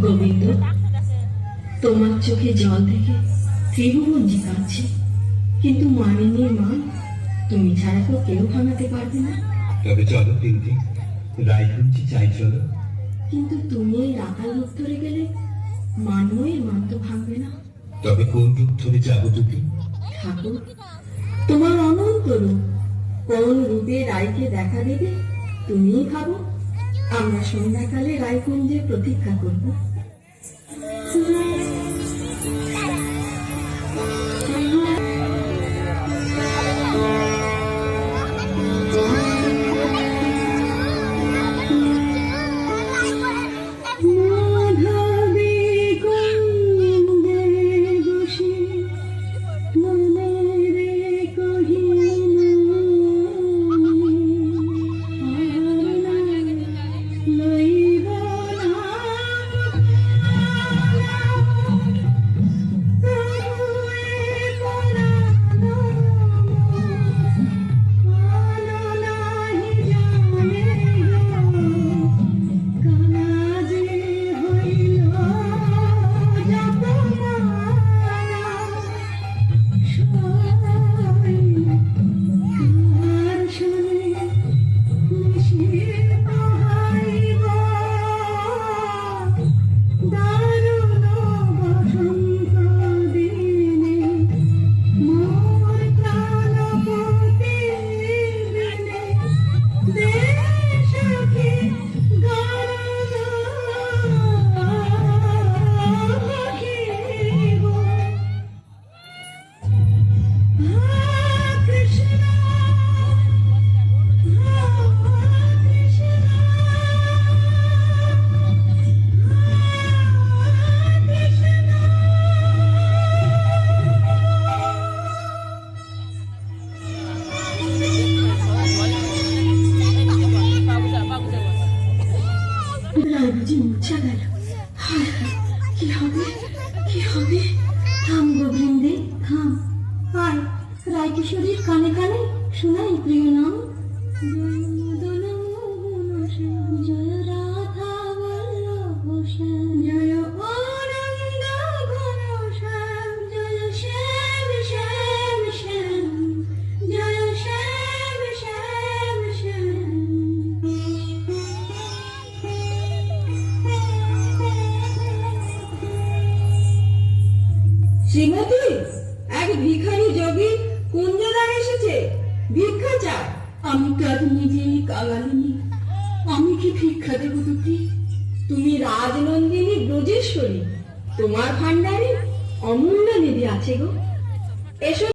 গোবিন্দ, তোমার চোখে জল থেকে ত্রিভুবন যে কাঁদছে, কিন্তু মানিনীর মান তুমি ছাড়া তো কেউ ভাঙাতে পারবে না। তবে চলো তিনটি রায়কুঞ্জি চাই চলো। কিন্তু তুমি এই রাখাল রূপ ধরে গেলে মানবয়ের মান তো ভাঙবে না। তবে কোন রূপ ধরে যাবো তুমি? ঠাকুর, তোমার অনন্ত রূপ, কোন রূপে রায়কে দেখা দেবে তুমিই ভাবো। আমরা সন্ধ্যাকালে রায়কুঞ্জে প্রতীক্ষা করবো। কি হবে, কি হবে? থাম গোবিন্দে, থাম। আয়, রায়কিশোরীর কানে কানে শোনাই প্রিয় নাম। জয় রাধা বল্লভ শ্যাম, জয় আনন্দ ঘন শ্যাম, জয় শ্যাম শ্যাম শ্যাম, জয় শ্যাম শ্যাম শ্যাম। শ্রীমতী, এক ভিখারি যোগী কুঞ্জদার এসেছে, ভিক্ষা চায়। আমি তো আর নিজেই কাঙালিনী, আমি কি ভিক্ষা দেবো তোকে? তুমি রাজনন্দিনী ব্রজেশ্বরী, তোমার ভান্ডারে অমূল্য নিধি আছে গো। এসো।